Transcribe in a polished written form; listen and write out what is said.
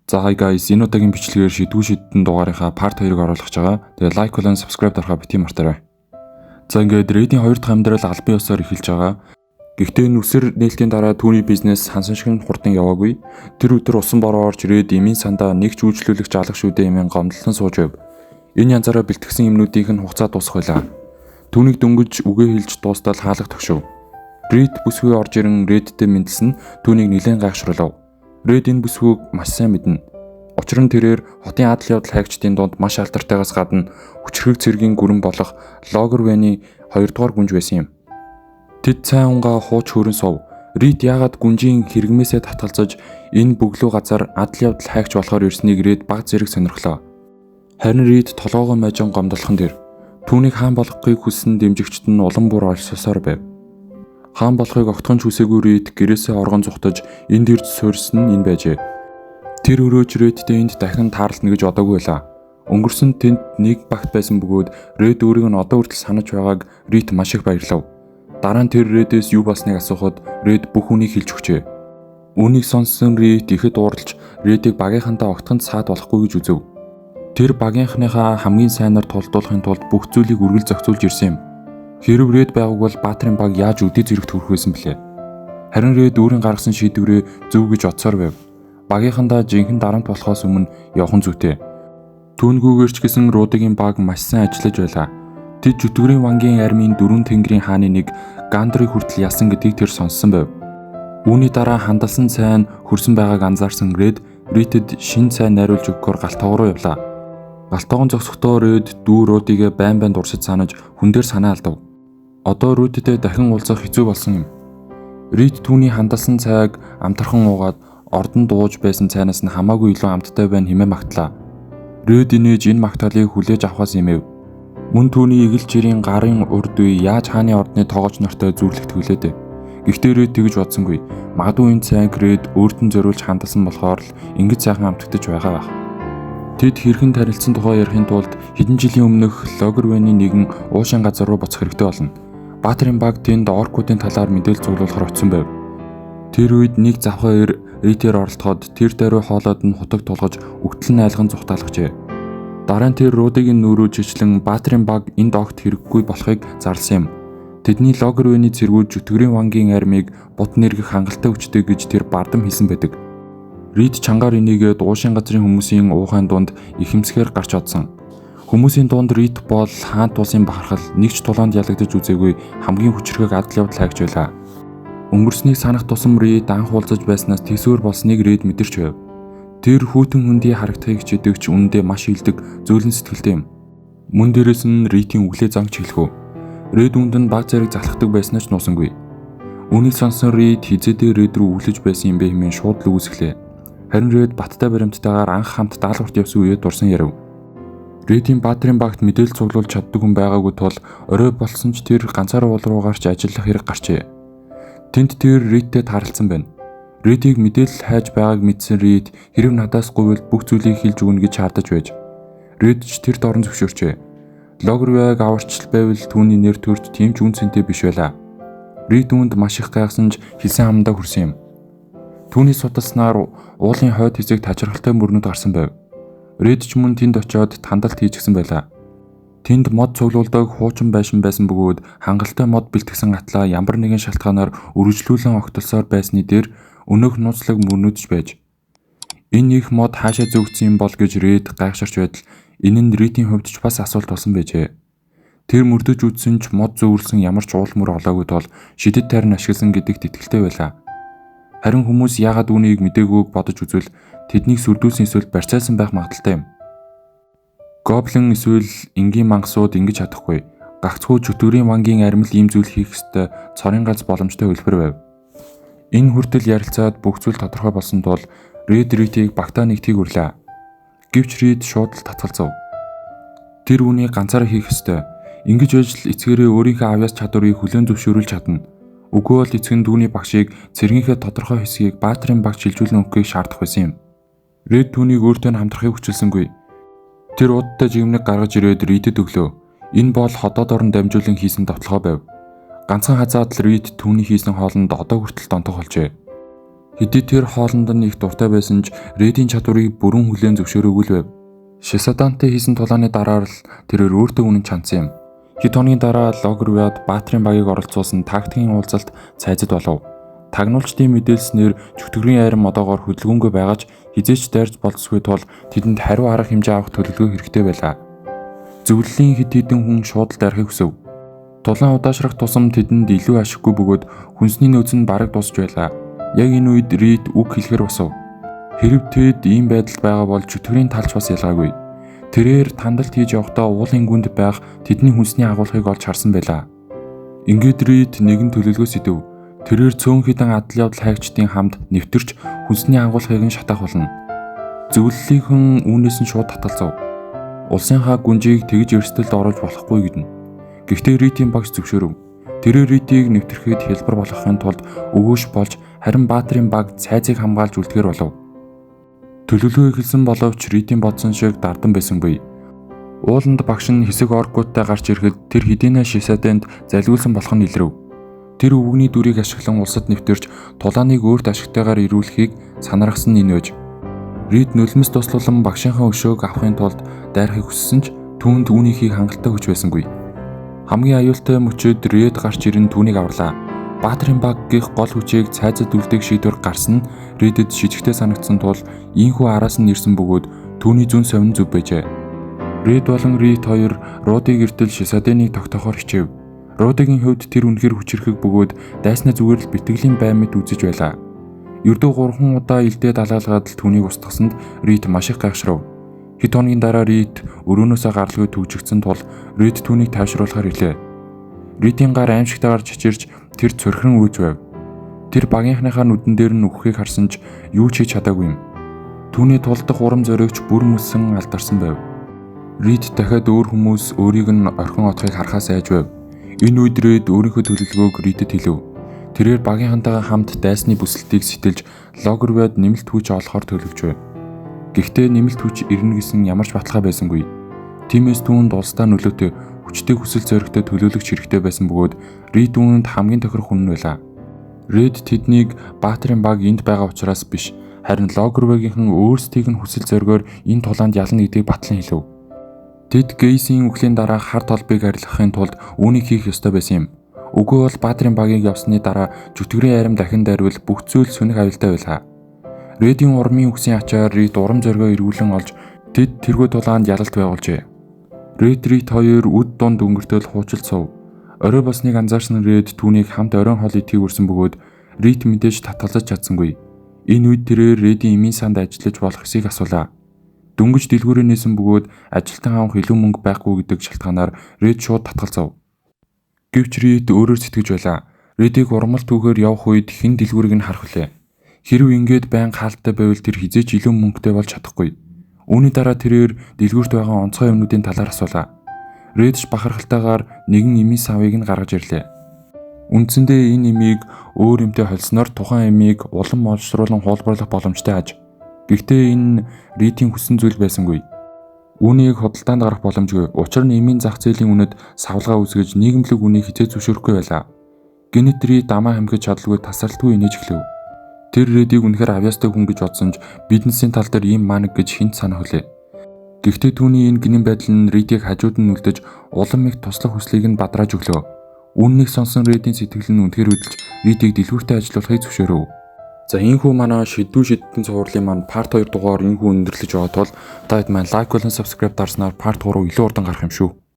За hi guys, энэ удаагийн бичлэгээр шидэн дугаарынхаа part 2-ыг оруулах гэж байгаа. Тэгээ like болон subscribe дарахаа бити мартаарай. За ингээд Red-ийн 2 дахь амьдрал албан ёсоор эхэлж байгаа. Гэхдээ нүсэр нээлтийн дараа түүний бизнес хансан шиг хурдан яваагүй. Тэр өдөр усан бороо орж Red эмийн сандаа нэг ч үйлчлүүлэгч алах шүү дээ хэмээн гомдлон сууж байв. Энэ янзаараа бэлтгэсэн юмнуудыг нь хугацаа дуусах байлаа. Түүнийг дөнгөж үгээ хэлж дуустал хаалга тогшов. Red бүсгүй орж ирэн Red-тэй мэдлсэн түүнийг нэлээд гайхшруулав. Red энэ бүсгүйг маш сайн мэднэ. Учир нь тэрээр хотын адал явдал хайгчдын дунд маш алтартайгаас гадна хүчрхэг цэргийн гүрэн болох Логервэний 2 дугаар гүнж байсан юм. Тэд цайн унгаа хууч хөрөн сов. Red яагаад гүнжийн хэрэгмээсээ татгалзаж энэ бөглөө газар адал явдал хайгч болохоор ирснийг Red баг зэрэг сонирхлоо. Харин Red толгоогоо можон гомдлохын дэр түүнийг хаан болгохыг хүссэн дэмжигчд нь улам бүр олсосоор байв. Хаан болохыг огтхон ч хүсээгүй Red гэрээсээ оргон зүхтаж энд ирж суурьсан нь энэ байжээ. Тэр өрөөж Редтэй энд дахин таарлна гэж бодоогүй байлаа. Өнгөрсөн тэнд нэг багт байсан бөгөөд Red өөрийг нь одоо хүртэл санаж байгааг Red маш их баярлав. Дараа нь тэр Редээс юу болсныг асуухад Red бүх үнийг хэлж өгчээ. Үүнийг сонссон Red ихэд уурлж Редийг багийнхантаа огтхон саад болохгүй гэж үзв. Тэр багийнхныхаа хамгийн сайнаар тулдуулахын тулд бүх зүйлийг үргэлж зохицуулж ирсэн юм. Хэрв Red байгаагүй бол Баатрин баг яаж өдөө зэрэгт хүрэх байсан блэ? Харин Red өөрийн гаргасан шийдвэрээ зөв гэж бодсоор байв. Багийнхандаа жинхэнэ дарамт болохоос өмнө явхан зүйтэй. Түүнгүүгээр ч гэсэн Рудигийн баг маш сайн ажиллаж байлаа. Тэд Жүтгэрийн вангийн армийн 4 тэнгэрийн хааны нэг Гандрыг хүртэл ялсан гэдгийг тэр сонссон байв. Үүний дараа хандалсан сайн хөрсөн байгааг анзаарсан Red-д шин сайн найруулж өгөхөөр галтгоо руу явлаа. Галтгоон зогсохдоо Red дүү Рудигээ байн дурсаж санаж хүн дээр санаа алдав. Одоо Редтэй дахин уулзах хэцүү болсон юм. Red түүний хандалсан цайг амтархан уугаад ордон дууж байсан цайнаас нь хамаагүй илүү амттай байна хэмээн магтлаа. Red инээж энэ магтаалыг хүлээж авахаас имэв. Мөн түүний игэл жирийн гарын урд үе яаж хааны ордны тоогооч нартай зүрлэгтгүүлээд. Гэхдээ Red тэгж бодсонгүй. Магадгүй энэ цайг Red өөртөө зориулж хандсан болохоор л ингэж сайхан амтгдаж байгаа байх. Тэд хэрхэн тарилцсан тухай ярихын тулд хэдэн жилийн өмнөх Логервэний нэгэн уушин газар руу буцах хэрэгтэй болно. Баатрин баг тэнд оркуудын талаар мэдээлэл цуглуулахар очсон байв. Тэр үед нэг завхаа Red-ээр оролдоход тэр даруй хоолойд нь хутаг тулгаж өгтөл нь айлган зүхтаалгажээ. Дараа нь тэр Рудигийн нүүрөө жичлэн Баатрин баг энд огт хэрэггүй болохыг зарласан юм. Тэдний Логервэний цэргүүд Жүтгэрийн вангийн армийг бут нэргэх хангалттай хүчтэй гэж тэр бардам хэлсэн байдаг. Red чангаар энийгээд уушин газрын хүмүүсийн уухайн дунд ихэмсгээр гарч одсон. Хүмүүсийн дунд Red бол хаант улсын бахархал нэг ч тулаанд ялагдаж үзээгүй хамгийн хүчрхэг адал явдал хайгч байлаа. Өнгөрснийг санах тусам Red анх уулзаж байснаас тэсвэр болсныг Red мэдэрч байв. Тэр хүйтэн хөндөй харагдахыг хичээдэгч үнэндээ маш илдэг зөөлөн сэтгэлтэй юм. Мөн дээрээс нь Red-ийн өглөө занг чиглэхүү. Red үнд нь баг зэрэг залхдаг байснаа ч нуусангүй. Үүнийг сонссон Red хизээдээ Red рүү өглөж байсан юм бэ хэмээн шууд л үүсгэлээ. Харин Red баттай баримттайгаар анх хамт даалгаварт явсан үеэд дурсан ярив. Red-ийн Баатрин багт мэдээлэл цуглуулж чаддаг хүн байгаагүй тул орой болсон ч тэр ганцаараа уул руу гарч ажиллах хэрэг гарчээ. Тэнд тэр Red-тэй таарлцсан байна. Red-ийг мэдээлэл хайж байгааг мэдсэн Red хэрв надаас гуйвал бүх зүйлийг хэлж өгнө гэж шаардаж байж. Red ч тэр дорн зөвшөөрчээ. Логервэг аварчл байвал түүний нэр төрж тийм ч үнцэнтэй биш байлаа. Red үүнд маш их гайхсан ч хэлсэн амандаа хүрсэн юм. Түүний судалснаар уулын хойд хэсэг тажиргалтай мөрнөд гарсан байв. Red ч мөн тэнд очиод тандалт хийчихсэн байлаа. Тэнд мод цуглуулдаг хуучин байшин байсан бөгөөд хангалттай мод бэлтгэсэн атлаа ямар нэгэн шалтгаанаар үргэлжлүүлэн огтлсоор байсны дээр өнөөх нууцлаг мөрнөдөж байж. Энэ их мод хаашаа зөөгдсөн юм бол гэж Red гайхширч байтал энэ нь Red-ийн хувьд ч бас асуулт болсон байжээ. Тэр мөрдөж үдсэн ч мод зөөвөрлсөн ямар ч уул мөр олоогүй тул шидэд тайрн ашигласан гэдэгт итгэлтэй байлаа. Харин хүмүүс яагаад үүнийг мдэггүйг бодож үзвэл тэднийг сүрдүүлсэн эсвэл барьцаалсан байх магадaltaй юм. Гоблин эсвэл энгийн мангасууд ингэж чадахгүй. Гагцхүү Жүтгэрийн вангийн армил ийм зүйл хийх ёстой цорын галз боломжтой хөлбөр байв. Энэ хүртэл ярилцаад бүх зүйл тодорхой болсон тул Red-ийг багтаа нэгтгийг үрлээ. Гэвч Red шууд л татгалзав. Тэр үүнийг ганцаараа хийх ёстой. Ингэж байж л эцгээрээ өөрийнхөө авьяас чадварыг хүлээн зөвшөөрүүлж чадна. Үгүй бол эцэг нь түүний багшийг цэргийнхээ тодорхой хэсгийг Баатрин баг шилжүүлэн өгөхийг шаардах байсан юм. Red түүнийг өөртөө хамтрахыг хүчилсэнгүй. Тэр удаа жигмэг гаргаж ирээд Red-д өглөө. Энэ бол ходоод орон дамжуулан хийсэн давталгаа байв. Ганцхан хазаад л Red түүний хийсэн хоолнд одоо хүртэл донтох болжээ. Хэдий тэр хоолнд нь их дуртай байсан ч Рэдийн чадварыг бүрэн хүлээн зөвшөөрөөгүй л байв. Шисадантай хийсэн тулааны дараа л тэрээр өөртөө үнэн чансан юм. Хэд хоногийн дараа Логрвяд Баатрин багийг оролцуулсан тактикийн уулзалт цайзад болов. Тагнуулчдын мэдээлснээр чөтгөрийн айран модоогоор хөдөлгөөнгүй байгаач хизээч дайрч болцсгүй тул тэдэнд хариу арга хэмжээ авах төлөвлөгөө хэрэгтэй байлаа. Зөвлөлийн хэд хэдэн хүн шууд дайрахыг хүсв. Тулаан удаашрах тусам тэдэнд илүү ашиггүй бөгөөд хүнсний нөөц нь бараг дуусч байлаа. Яг энэ үед Рид үг хэлэхэр босов. Хэрв тэд ийм байдалд байгаа бол чөтгөрийн талч бас ялгаагүй. Тэрээр тандалт хийж явахдаа уулын гүнд байх тэдний хүнсний агуулгыг олж харсан байлаа. Ингээд Рид нэгэн төлөвлөгөө сэдэв. Тэрээр цөөн хідэн адал явдал хайгчдын хамт нэвтэрч хүнсний агуулгыг нь шатаах болно. Зөвлөлийнхэн үүнээс нь шууд таталзав. Улсынхаа гүнжийг тэгж эрсдэлд оруулж болохгүй гэднэ. Гэхдээ Ридийн багш зөвшөөрөв. Тэрээр Ридийг нэвтрэхэд хэлбэр болгохын тулд өгөөш болж харин Баатрин баг цайзыг хамгаалж үлдэхэр болов. Төлөвлөгөө эхэлсэн боловч Ридийн бодсон шиг дардан байсангүй. Ууланд багш нь хэсэг оркуудтай гарч ирэхэд тэр хэдийнэ Шисаданд залгиулсан болох нь илрэв. Тэр өвгөний дүрийг ашиглан улсад нэвтэрч тулааныг өөрт ашигтайгаар ирүүлэхийг санаргасан нь инээж. Рид нулимс туслуулан багшийнхаа өшөөг авахын тулд дайрахыг хүссэн ч түүнд үүнийхийг хангалттай хүч байсангүй. Хамгийн аюултай мөчөд Рид гарч ирэн түүнийг аварлаа. Баатрин баг гих гол хүчийг цайзад үлдээх шийдвэр гарсан нь Ридэд шижигтэй санагдсан тул ийхүү араас нь ирсэн бөгөөд түүний зүүн совин зүв байжээ. Рид болон Рид хоёр Руудыг эртэл Шисаденыг тогтоохоор хичээв. Руудыгийн хувьд тэр үнэхээр хүчрэхэг бөгөөд дайснаа зүгээр л бэлтгэлийн бай мэт үзэж байлаа. Ердөө 3 удаа илдээ далаалгаад л түүнийг устгасанд Рид маш их гайхшрав. Хэд хоногийн дараа Рид өрөөнөөсөө гаралгүй төвжигдсэн тул Рид түүнийг тайвшруулахаар ирлээ. Ридийн гар аимшигтайгаар чичирч тэр цорхирон үүж байв. Тэр багийнхныхаа нүдэн дээр нь үхэхийг харсан ч юу ч хийж чадаагүй юм. Түүний тулдах урам зоригч бүр мөсөн алдарсан байв. Рид дахиад өөр хүмүүс өөрийг нь орхин отохыг харахаас айж байв. Энэ үед Рид өөрийнхөө төлөвлөгөөг Ридэд хэлв. Тэрээр багийнхантайгаа хамт дайсны бүсэлтийг сэтэлж Логрвяд нэмэлт хүч олохоор төлөвлөж байв. Гэхдээ нэмэлт хүч ирнэ гэсэн ямар ч баталгаа байсангүй. Тиймээс түүнд улсдаа нөлөөтэй хүчтэй хүсэл зоригтой төлөөлөгч хэрэгтэй байсан бөгөөд Рид үүнд хамгийн тохирох хүн байлаа. Рид тэднийг Баатрин баг энд байгаа учраас биш, харин Логрвягийнхан өөрсдийг нь хүсэл зоригоор энэ тулаанд ялна гэдгийг батлан хэлв. Тэд Гейсийн үхлийн дараа хар толбыг арилгахын тулд үүнийг хийх ёстой байсан юм. Үгүй бол Баатрин багийг явсны дараа чөтгөрийн айрам дахин дайрвал бүх зүйл сүнэг аюултай байлаа. Рэдийн урмын үхсийн ачаар Рид урам зоригоо эргүүлэн олж тэд тэргүй тулаанд ялалт байгуулжээ. Рид хоёр үд дунд өнгөртөл хуучилд сув. Орой болсныг анзаарсан Рид түүнийг хамт оройн хоол идэхийг үрсэн бөгөөд Рид мэдээж татгалзаж чадсангүй. Энэ үед тэрээр Ридийн эмийн санд ажиллаж болох эсийг асуулаа. Дөнгөж дэлгүүрээ нээсэн бөгөөд ажилтан авах илүү мөнгө байхгүй гэдэг шалтгаанаар Рид шууд татгалзав. Гэвч Рид өөрөөр сэтгэж байлаа. Ридийг урмал түүхээр явах үед хэн дэлгүүрийг нь харах вүлээ. Хэрв ингээд байн хаалттай байвал тэр хизээч илүү мөнгөтэй болж чадахгүй. Үүний дараа тэрээр дэлгүүрт байгаа онцгой юмнуудын талаар асуулаа. Рид бахархалтайгаар нэгэн эмийн савыг нь гаргаж ирлээ. Үндсэндээ энэ эмийг өөр эмтэй холсноор тухайн эмийг улам олшруулан хуулбарлах боломжтой аж. Гэхдээ энэ Ридийн хүссэн зүйл байсангүй. Үүнийг худалдаанд гарах боломжгүй. Учир нь эмийн зах зээлийн үнэд савлгаа үүсгэж нийгэмлэг үнийг хизээ зөвшөөрөхгүй байлаа. Гэнэт Рид дамаа хамгиж чадалгүй тасралтгүй инээж эхлэв. Тэр Ридийг үнэхээр авьяастай хүн гэж бодсон ч бизнесийн тал дээр ийм манаг гэж хинт санах вүлээ. Гэхдээ түүний энэ гинэн байдал нь Ридийг хажууд нь үлдэж улам их туслах хүслийг нь бадрааж өглөө. Үүнийг сонсон Ридийн сэтгэл нь үнэхээр хөдөлж Ридийг дэлгүүртээ ажиллуулахыг зөвшөөрөв. За ийхүү манай шидэн цувралын маань part 2 дугаар ийхүү өндөрлөж байгаа тул та хэд маань лайк болон subscribe дарснаар part 3 илүү урдан гарах юм шүү.